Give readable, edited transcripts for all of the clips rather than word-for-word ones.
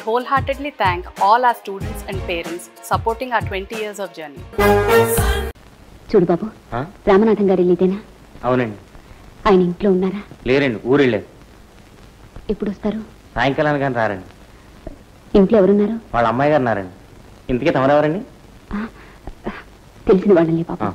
wholeheartedly thank all our students and parents supporting our 20 years of journey. చూడు బాబు, రామనాథం గారి ఇల్లేనా? అవునండి. ఆయన ఇంట్లో ఉన్నారా? లేరండి, ఊరెళ్ళారు. ఎప్పుడు వస్తారు? సాయంకాలానికి కానీ రారండి. ఇంట్లో ఎవరున్నారు? వాళ్ళ అమ్మాయి గారు ఉన్నారండి. ఇంతకీ తమరెవరండి? తెలిసిన వాళ్ళని పాప.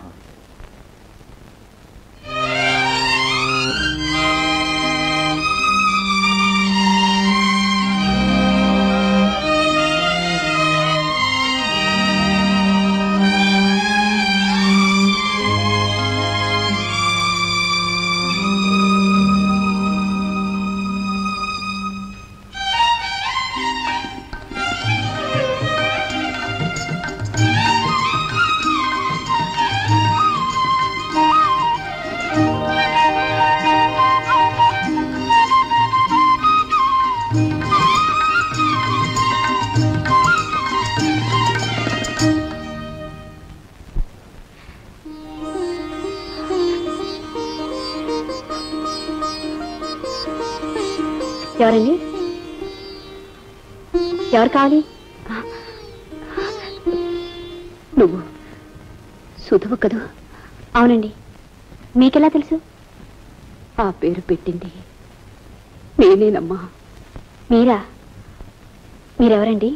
ఎవరండి? ఎవరు కావాలి? నువ్వు సుధవు కదూ? అవునండి. మీకెలా తెలుసు? ఆ పేరు పెట్టింది నేనేనమ్మా. మీరా? మీరెవరండి?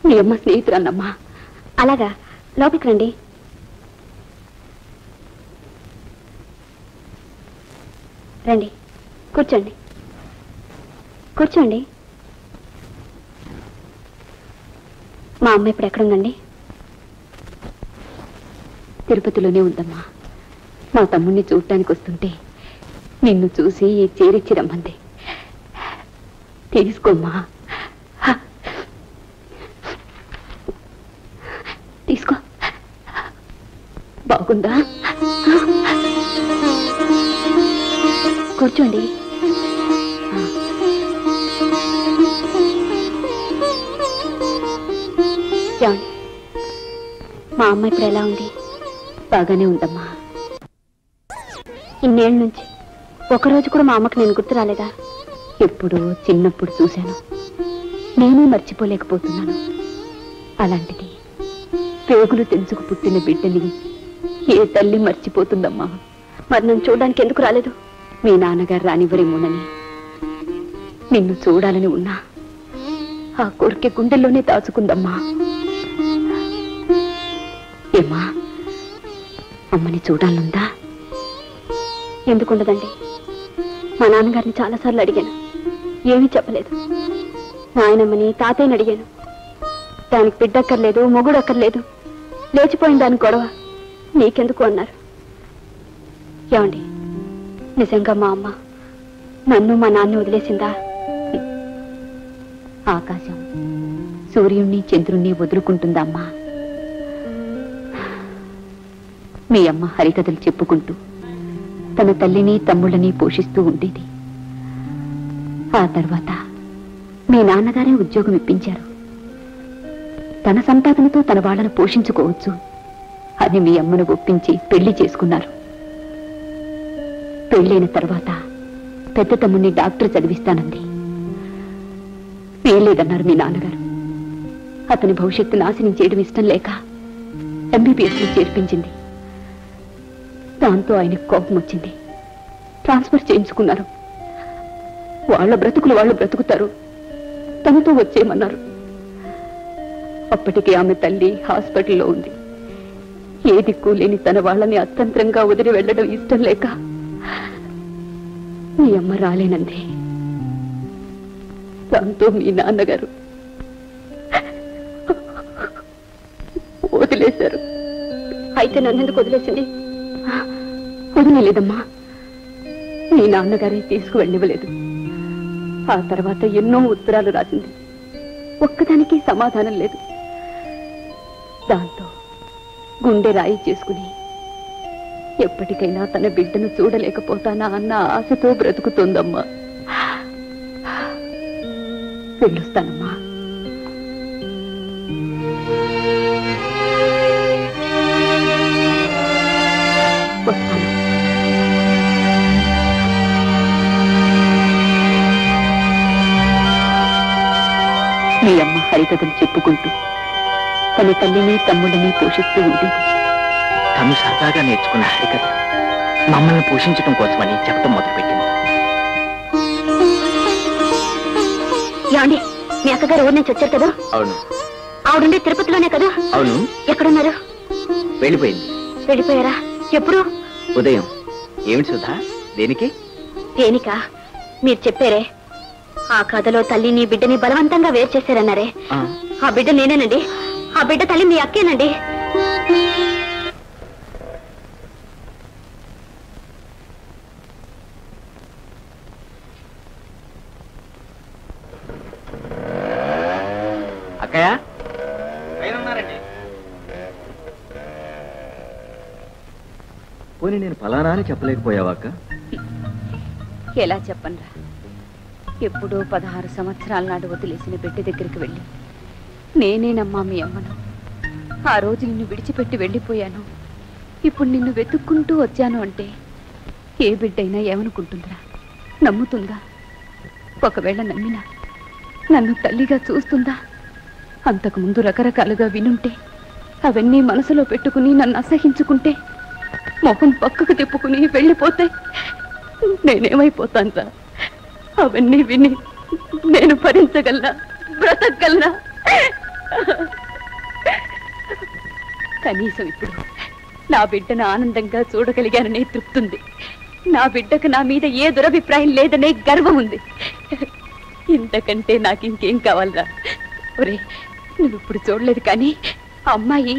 మీ అమ్మ స్నేహితురాలమ్మా. అలాగా, లోపలికి రండి. రండి, కూర్చోండి. కూర్చోండి. మా అమ్మ ఇప్పుడు ఎక్కడుందండి? తిరుపతిలోనే ఉందమ్మా. మా తమ్ముడిని చూడటానికి వస్తుంటే నిన్ను చూసి చేరిచ్చి రమ్మంది. తీసుకోమ్మా, తీసుకో. బాగుందా? కూర్చోండి. ఏమండి, మా అమ్మ ఇప్పుడు ఎలా ఉంది? బాగానే ఉందమ్మా. ఇన్నేళ్ళ నుంచి ఒకరోజు కూడా మా అమ్మకి నేను గుర్తు రాలేదా? ఎప్పుడో చిన్నప్పుడు చూశాను, నేనే మర్చిపోలేకపోతున్నాను. అలాంటిది పేగులు తెలుసుకు పుట్టిన బిడ్డని ఏ తల్లి మర్చిపోతుందమ్మా? మరి నన్ను చూడడానికి ఎందుకు రాలేదు? మీ నాన్నగారు రానివ్వరేమోనని. నిన్ను చూడాలని ఉన్నా ఆ కోరిక గుండెల్లోనే దాచుకుందమ్మా. ఏమ్మా, అమ్మని చూడాలనుందా? ఎందుకుండదండి? మా నాన్నగారిని చాలాసార్లు అడిగాను, ఏమీ చెప్పలేదు. నాయనమ్మని తాతయ్యని అడిగాను, దానికి బిడ్డక్కర్లేదు, మొగుడు అక్కర్లేదు, లేచిపోయిన దాని గొడవ నీకెందుకు అన్నారు. ఏమండి, నిజంగా మా అమ్మ నన్ను మా నాన్న వదిలేసిందా? ఆకాశం సూర్యుణ్ణి చంద్రుణ్ణి వదులుకుంటుందమ్మా. మీ అమ్మ హరికథలు చెప్పుకుంటూ తన తల్లిని తమ్ముళ్ళని పోషిస్తూ ఉండేది. ఆ తర్వాత మీ నాన్నగారే ఉద్యోగం ఇప్పించారు. తన సంపాదనతో తన వాళ్ళను పోషించుకోవచ్చు అని మీ అమ్మను ఒప్పించి పెళ్లి చేసుకున్నారు. పెళ్ళైన తర్వాత పెద్ద తమ్ముడిని డాక్టర్ చదివిస్తానంది. వేయలేదన్నారు మీ నాన్నగారు. అతని భవిష్యత్తు నాశనం చేయడం ఇష్టం లేక ఎంబీబీఎస్లో చేర్పించింది. దాంతో ఆయనకు కోపం వచ్చింది. ట్రాన్స్ఫర్ చేయించుకున్నారు. వాళ్ళ బ్రతుకులు వాళ్ళు బ్రతుకుతారు, తనతో వచ్చేయమన్నారు. అప్పటికి ఆమె తల్లి హాస్పిటల్లో ఉంది. ఏ దిక్కు లేని తన వాళ్ళని అతంత్రంగా వదిలి వెళ్లడం ఇష్టం లేక మీ అమ్మ రాలేనంది. దాంతో మీ నాన్నగారు వదిలేశారు. అయితే నన్నెందుకు వదిలేసింది? వదిలేదమ్మా, మీ నాన్నగారే తీసుకువెళ్ళివ్వలేదు. ఆ తర్వాత ఎన్నో ఉత్తరాలు రాసింది, ఒక్కదానికి సమాధానం లేదు. దాంతో గుండె రాయి చేసుకుని ఎప్పటికైనా తన బిడ్డను చూడలేకపోతానా అన్న ఆశతో బ్రతుకుతోందమ్మా. వెళ్ళొస్తానమ్మా. వస్తాను. మీ అమ్మ హరికథలు చెప్పుకుంటూ తన తల్లిని తమ్ముడిని పోషిస్తూ ఉండేది. తను సరదాగా నేర్చుకున్న హరికథ మమ్మల్ని పోషించడం కోసమని చెప్పడం మొదలుపెట్టింది. ఏమండి, మీ అక్కగారు ఊరి నుంచి వచ్చారు కదా? అవును. ఆవిడుండే తిరుపతిలోనే కదా? అవును. ఎక్కడున్నారు? వెళ్ళిపోయింది. వెళ్ళిపోయారా? ఎప్పుడు? ఉదయం. ఏమిటి సుధా, దేనికి? దేనికా? మీరు చెప్పారే ఆ కథలో తల్లిని బిడ్డని బలవంతంగా వేరు చేశారన్నారే, ఆ బిడ్డ నేనేనండి. ఆ బిడ్డ తల్లి మీ అక్కేనండి. అక్కయ్య, పోనీ నేను ఫలానా అని చెప్పలేకపోయావా అక్క? ఎలా చెప్పనరా? ఎప్పుడో 16 సంవత్సరాల నాడు వదిలేసిన బిడ్డ దగ్గరికి వెళ్ళి నేనేనమ్మా మీ అమ్మను. ఆ రోజు నిన్ను విడిచిపెట్టి వెళ్ళిపోయాను. ఇప్పుడు నిన్ను వెతుక్కుంటూ వచ్చాను అంటే ఏ బిడ్డైనా ఏమనుకుంటుందిరా? నమ్ముతుందా? ఒకవేళ నమ్మినా నన్ను తల్లిగా చూస్తుందా? అంతకుముందు రకరకాలుగా వినుంటే అవన్నీ మనసులో పెట్టుకుని నన్ను అసహించుకుంటే మొహం పక్కకు తిప్పుకుని వెళ్ళిపోతే నేనేమైపోతానురా? అవన్నీ విని నేను భరించగలనా? బ్రతకగలనా? కనీసం ఇప్పుడు నా బిడ్డను ఆనందంగా చూడగలిగాననే తృప్తుంది. నా బిడ్డకు నా మీద ఏ దురభిప్రాయం లేదనే గర్వం ఉంది. ఇంతకంటే నాకు ఇంకేం కావాలరా? ఒరే, నువ్వు ఇప్పుడు చూడలేదు కానీ అమ్మాయి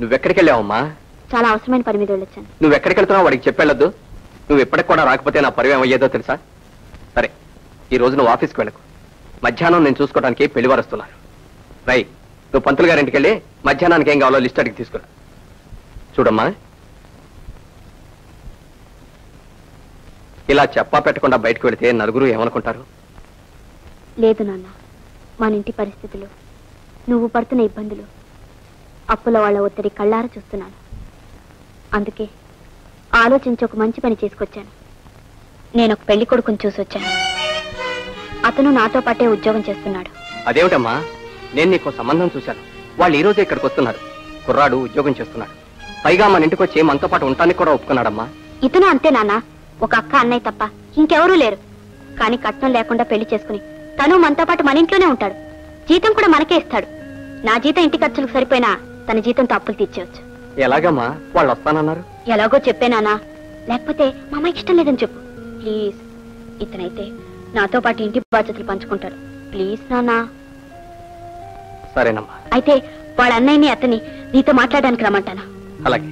నువ్వెక్కడికి వెళ్ళావమ్మా? చాలా అవసరమైన పని మీద వెళ్ళొచ్చాను. నువ్వెక్కడికి వెళ్తున్నావు వాడికి చెప్పెళ్ళొద్దు. నువ్వు ఎప్పటికి కూడా రాకపోతే నా పరివేం అయ్యేదో తెలుసా? సరే, ఈ రోజు నువ్వు ఆఫీస్కి వెళ్ళకు. మధ్యాహ్నం నేను చూసుకోవడానికి పెళ్లివారు వస్తున్నారు. రై, నువ్వు పంతులు గారింటికి వెళ్ళి మధ్యాహ్నానికి ఏం కావాలో లిస్ట్ అడిగి తీసుకురా. చూడమ్మా, ఇలా చెప్పా పెట్టకుండా బయటకు వెళితే నలుగురు ఏమనుకుంటారు? లేదు నాన్న, మన ఇంటి పరిస్థితులు, నువ్వు పడుతున్న ఇబ్బందులు, అప్పుల వాళ్ళ ఒత్తిడి కళ్ళారా చూస్తున్నాను. అందుకే ఆలోచించి ఒక మంచి పని చేసుకొచ్చాను. నేను ఒక పెళ్లి కొడుకుని చూసొచ్చాను. అతను నాతో పాటే ఉద్యోగం చేస్తున్నాడు. అదేమిటమ్మా, నేను నీకు సంబంధం చూశాను. వాళ్ళు ఈ రోజే ఇక్కడికి వస్తున్నారు. కుర్రాడు ఉద్యోగం చేస్తున్నాడు. పైగా మన ఇంటికి వచ్చి మనతో పాటు ఉండటానికి కూడా ఒప్పుకున్నాడమ్మా. ఇతను అంతే నాన్న, ఒక అక్క అన్నయ్య తప్ప ఇంకెవరూ లేరు. కానీ కట్నం లేకుండా పెళ్లి చేసుకుని తను మనతో పాటు మన ఇంట్లోనే ఉంటాడు. జీతం కూడా మనకే ఇస్తాడు. నా జీతం ఇంటి ఖర్చులకు సరిపోయినా తన జీతంతో అప్పులు తీర్చేయచ్చు. ఎలాగమ్మా? వాళ్ళు వస్తానన్నారు. ఎలాగో చెప్పేనానా, లేకపోతే మా అమ్మాయికి ఇష్టం లేదని చెప్పు ప్లీజ్. ఇతనైతే నాతో పాటు ఇంటి బాధ్యతలు పంచుకుంటాడు. ప్లీజ్ నానా. సరేనమ్మా. అయితే వాళ్ళ అన్నయ్యని అతని నీతో మాట్లాడడానికి రమ్మంటానా? అలాగే.